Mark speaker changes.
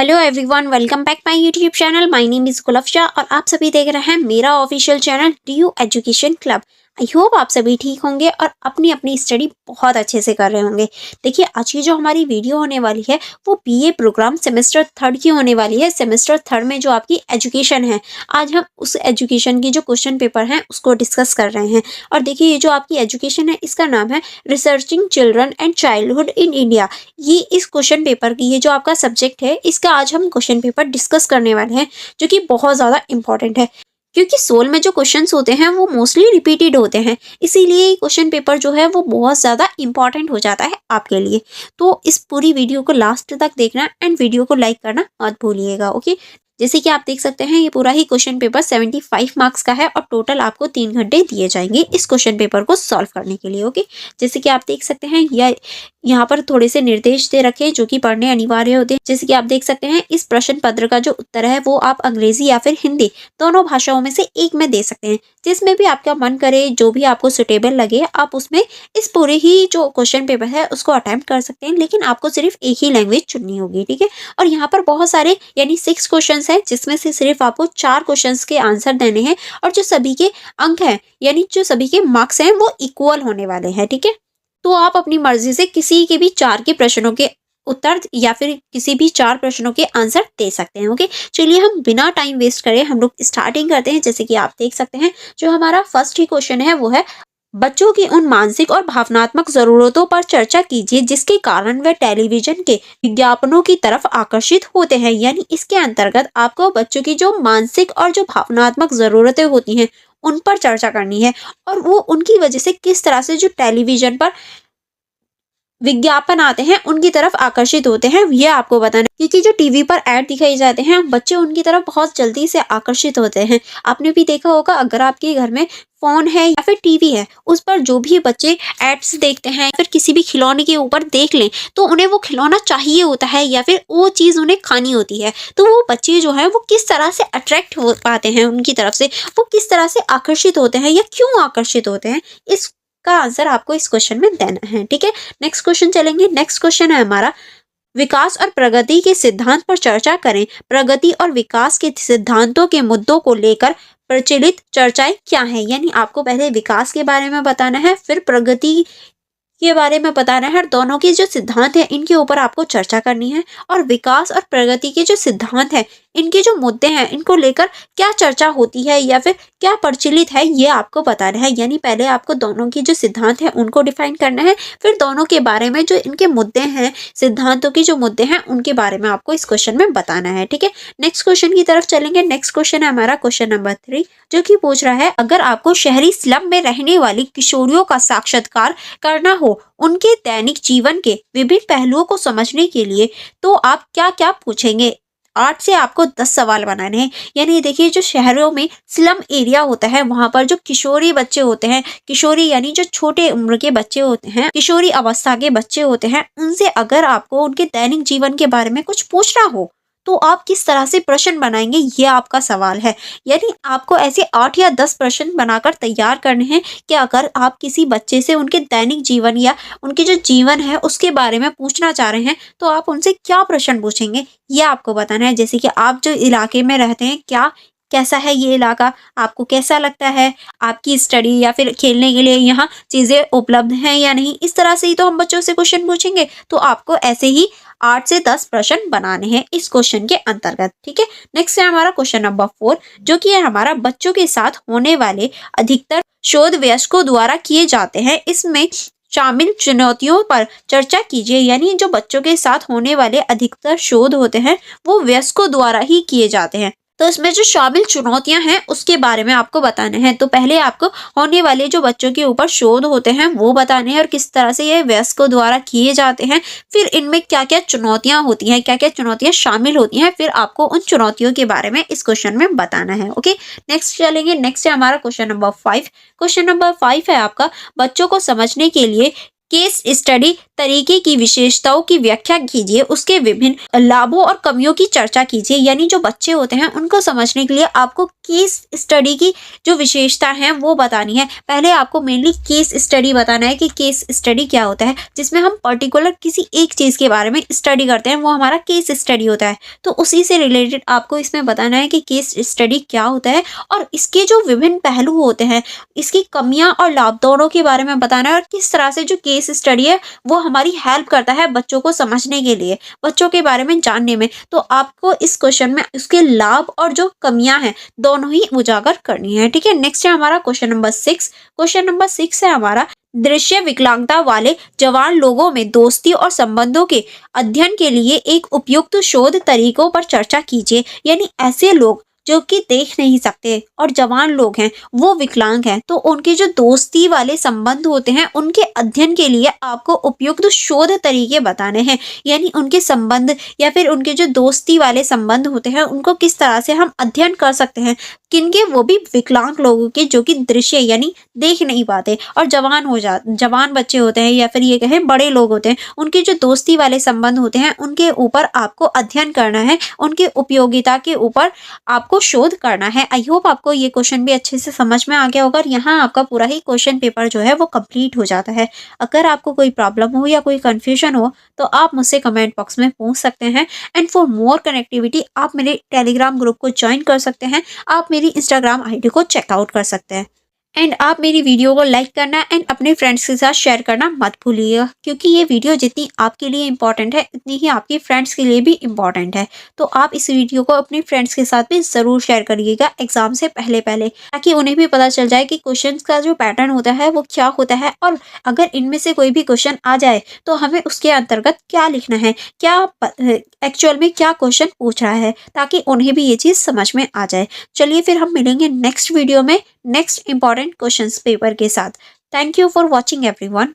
Speaker 1: Hello everyone, welcome back my YouTube channel. My name is Gulfasha और आप सभी देख रहे हैं मेरा official channel DU education club. I hope आप सभी ठीक होंगे और अपनी अपनी स्टडी बहुत अच्छे से कर रहे होंगे। देखिए, आज की जो हमारी वीडियो होने वाली है वो बीए प्रोग्राम सेमेस्टर 3 की होने वाली है। सेमेस्टर 3 में जो आपकी एजुकेशन है, आज हम उस एजुकेशन की जो क्वेश्चन पेपर हैं उसको डिस्कस कर रहे हैं। और देखिए, ये जो आपकी एजुकेशन है इसका नाम है researching children and childhood in India. ये इस क्वेश्चन पेपर की, ये जो आपका सब्जेक्ट है, इसका आज हम क्वेश्चन पेपर डिस्कस करने वाले हैं, जो कि बहुत ज़्यादा इंपॉर्टेंट है। क्योंकि सोल में जो क्वेश्चंस होते हैं वो मोस्टली रिपीटेड होते हैं, इसीलिए ये क्वेश्चन पेपर जो है वो बहुत ज़्यादा इंपॉर्टेंट हो जाता है आपके लिए। तो इस पूरी वीडियो को लास्ट तक देखना एंड वीडियो को लाइक करना मत भूलिएगा। ओके, जैसे कि आप देख सकते हैं ये पूरा ही क्वेश्चन पेपर 75 मार्क्स का है और टोटल आपको 3 घंटे दिए जाएंगे इस क्वेश्चन पेपर को सॉल्व करने के लिए। ओके, जैसे कि आप देख सकते हैं यहाँ पर थोड़े से निर्देश दे रखे हैं जो कि पढ़ने अनिवार्य होते हैं। जैसे कि आप देख सकते हैं इस प्रश्न पत्र का जो उत्तर है वो आप अंग्रेजी या फिर हिंदी दोनों भाषाओं में से एक में दे सकते हैं, जिसमें भी आपका मन करे, जो भी आपको सुटेबल लगे, आप उसमें इस पूरे ही जो क्वेश्चन पेपर है उसको अटेम्प्ट कर सकते हैं। लेकिन आपको सिर्फ एक ही लैंग्वेज चुननी होगी, ठीक है। और यहाँ पर बहुत सारे यानी 6 क्वेश्चन है, जिसमें से सिर्फ आपको 4 क्वेश्चन के आंसर देने हैं और जो सभी के अंक हैं यानी जो सभी के मार्क्स हैं वो इक्वल होने वाले हैं, ठीक है। तो आप अपनी मर्जी से किसी के भी 4 के प्रश्नों के उत्तर या फिर किसी भी 4 प्रश्नों के आंसर दे सकते हैं। ओके, चलिए हम बिना टाइम वेस्ट करे हम लोग स्टार्टिंग करते हैं। जैसे कि आप देख सकते हैं जो हमारा फर्स्ट ही क्वेश्चन है वो है, बच्चों की उन मानसिक और भावनात्मक जरूरतों पर चर्चा कीजिए जिसके कारण वे टेलीविजन के विज्ञापनों की तरफ आकर्षित होते हैं। यानी इसके अंतर्गत आपको बच्चों की जो मानसिक और जो भावनात्मक जरूरतें होती हैं उन पर चर्चा करनी है और वो उनकी वजह से किस तरह से जो टेलीविजन पर विज्ञापन आते हैं उनकी तरफ आकर्षित होते हैं, ये आपको बताना है। क्योंकि जो टीवी पर ऐड दिखाई जाते हैं बच्चे उनकी तरफ बहुत जल्दी से आकर्षित होते हैं। आपने भी देखा होगा, अगर आपके घर में फोन है या फिर टीवी है, उस पर जो भी बच्चे एड्स देखते हैं या फिर किसी भी खिलौने के ऊपर देख लें तो उन्हें वो खिलौना चाहिए होता है या फिर वो चीज़ उन्हें खानी होती है। तो वो बच्चे जो है वो किस तरह से अट्रैक्ट हो पाते हैं उनकी तरफ से, वो किस तरह से आकर्षित होते हैं या क्यों आकर्षित होते हैं, इस का आंसर आपको इस क्वेश्चन में देना है, ठीक है। नेक्स्ट क्वेश्चन चलेंगे। नेक्स्ट क्वेश्चन है हमारा, विकास और प्रगति के सिद्धांत पर चर्चा करें। प्रगति और विकास के सिद्धांतों के मुद्दों को लेकर प्रचलित चर्चाएं क्या हैं। यानी आपको पहले विकास के बारे में बताना है, फिर प्रगति के बारे में बताना है और दोनों के जो सिद्धांत हैं इनके ऊपर आपको चर्चा करनी है। और विकास और प्रगति के जो सिद्धांत हैं, इनके जो मुद्दे हैं, इनको लेकर क्या चर्चा होती है या फिर क्या प्रचलित है, ये आपको बताना है। यानी पहले आपको दोनों के जो सिद्धांत हैं उनको डिफाइन करना है, फिर दोनों के बारे में जो इनके मुद्दे हैं, सिद्धांतों के जो मुद्दे हैं उनके बारे में आपको इस क्वेश्चन में बताना है, ठीक है। नेक्स्ट क्वेश्चन की तरफ चलेंगे। नेक्स्ट क्वेश्चन है हमारा क्वेश्चन नंबर 3, जो कि पूछ रहा है, अगर आपको शहरी स्लम में रहने वाली किशोरियों का साक्षात्कार करना हो उनके दैनिक जीवन के विभिन्न पहलुओं को समझने के लिए, तो आप क्या क्या पूछेंगे। 8 से आपको 10 सवाल बनाने हैं। यानी देखिए, जो शहरों में स्लम एरिया होता है वहां पर जो किशोरी बच्चे होते हैं, किशोरी यानी जो छोटे उम्र के बच्चे होते हैं, किशोरी अवस्था के बच्चे होते हैं, उनसे अगर आपको उनके दैनिक जीवन के बारे में कुछ पूछना हो तो आप किस तरह से प्रश्न बनाएंगे, ये आपका सवाल है। यानी आपको ऐसे 8 या 10 प्रश्न बनाकर तैयार करने हैं कि अगर आप किसी बच्चे से उनके दैनिक जीवन या उनके जो जीवन है उसके बारे में पूछना चाह रहे हैं तो आप उनसे क्या प्रश्न पूछेंगे, ये आपको बताना है। जैसे कि आप जो इलाके में रहते हैं, कैसा है ये इलाका, आपको कैसा लगता है, आपकी स्टडी या फिर खेलने के लिए यहाँ चीज़ें उपलब्ध हैं या नहीं, इस तरह से ही तो हम बच्चों से क्वेश्चन पूछेंगे। तो आपको ऐसे ही 8 से 10 प्रश्न बनाने हैं इस क्वेश्चन के अंतर्गत, ठीक है। नेक्स्ट है हमारा क्वेश्चन नंबर 4, जो कि है हमारा, बच्चों के साथ होने वाले अधिकतर शोध वयस्कों द्वारा किए जाते हैं, इसमें शामिल चुनौतियों पर चर्चा कीजिए। यानी जो बच्चों के साथ होने वाले अधिकतर शोध होते हैं वो वयस्कों द्वारा ही किए जाते हैं, तो इसमें जो शामिल चुनौतियां हैं उसके बारे में आपको बताने हैं। तो पहले आपको होने वाले जो बच्चों के ऊपर शोध होते हैं वो बताने हैं और किस तरह से ये वयस्कों द्वारा किए जाते हैं, फिर इनमें क्या क्या चुनौतियां होती हैं, क्या क्या चुनौतियां शामिल होती हैं, फिर आपको उन चुनौतियों के बारे में इस क्वेश्चन में बताना है। ओके, नेक्स्ट चलेंगे। नेक्स्ट है हमारा क्वेश्चन नंबर 5। क्वेश्चन नंबर 5 है आपका, बच्चों को समझने के लिए केस स्टडी तरीके की विशेषताओं की व्याख्या कीजिए, उसके विभिन्न लाभों और कमियों की चर्चा कीजिए। यानी जो बच्चे होते हैं उनको समझने के लिए आपको केस स्टडी की जो विशेषता है वो बतानी है। पहले आपको मेनली केस स्टडी बताना है कि केस स्टडी क्या होता है, जिसमें हम पर्टिकुलर किसी एक चीज के बारे में स्टडी करते हैं, वो हमारा केस स्टडी होता है। तो उसी से रिलेटेड आपको इसमें बताना है कि केस स्टडी क्या होता है और इसके जो विभिन्न पहलू होते हैं, इसकी कमियां और लाभ दोनों के बारे में बताना है, और किस तरह से जो केस स्टडी है वो हमारी हेल्प करता है बच्चों को समझने के लिए, बच्चों के बारे में जानने में। तो आपको इस क्वेश्चन में उसके लाभ और जो कमियां हैं दोनों ही उजागर करनी है। ठीक है, नेक्स्ट है हमारा क्वेश्चन नंबर 6। क्वेश्चन नंबर 6 है हमारा, दृश्य विकलांगता वाले जवान लोगों में दोस्ती और संबंधों के अध्ययन के लिए एक उपयुक्त शोध तरीकों पर चर्चा कीजिए। यानी ऐसे लोग जो कि देख नहीं सकते और जवान लोग हैं, वो विकलांग हैं, तो उनके जो दोस्ती वाले संबंध होते हैं उनके अध्ययन के लिए आपको उपयुक्त शोध तरीके बताने हैं। यानी उनके संबंध या फिर उनके जो दोस्ती वाले संबंध होते हैं उनको किस तरह से हम अध्ययन कर सकते हैं, किनके, वो भी विकलांग लोगों के जो कि दृश्य यानी देख नहीं पाते और जवान बच्चे होते हैं या फिर ये कहें बड़े लोग होते हैं, उनके जो दोस्ती वाले संबंध होते हैं उनके ऊपर आपको अध्ययन करना है, उनके उपयोगिता के ऊपर आपको शोध करना है। आई होप आपको ये क्वेश्चन भी अच्छे से समझ में आ गया होगा और यहाँ आपका पूरा ही क्वेश्चन पेपर जो है वो कंप्लीट हो जाता है। अगर आपको कोई प्रॉब्लम हो या कोई कंफ्यूजन हो तो आप मुझसे कमेंट बॉक्स में पूछ सकते हैं। एंड फॉर मोर कनेक्टिविटी आप मेरे टेलीग्राम ग्रुप को ज्वाइन कर सकते हैं, आप मेरी इंस्टाग्राम आईडी को चेकआउट कर सकते हैं। एंड आप मेरी वीडियो को लाइक करना एंड अपने फ्रेंड्स के साथ शेयर करना मत भूलिएगा, क्योंकि ये वीडियो जितनी आपके लिए इम्पॉर्टेंट है उतनी ही आपके फ्रेंड्स के लिए भी इम्पॉर्टेंट है। तो आप इस वीडियो को अपने फ्रेंड्स के साथ भी ज़रूर शेयर करिएगा एग्जाम से पहले पहले, ताकि उन्हें भी पता चल जाए कि क्वेश्चन का जो पैटर्न होता है वो क्या होता है, और अगर इनमें से कोई भी क्वेश्चन आ जाए तो हमें उसके अंतर्गत क्या लिखना है, क्या एक्चुअल में क्या क्वेश्चन पूछ रहा है, ताकि उन्हें भी ये चीज़ समझ में आ जाए। चलिए फिर हम मिलेंगे नेक्स्ट वीडियो में नेक्स्ट इंपॉर्टेंट क्वेश्चंस पेपर के साथ। Thank you for watching everyone.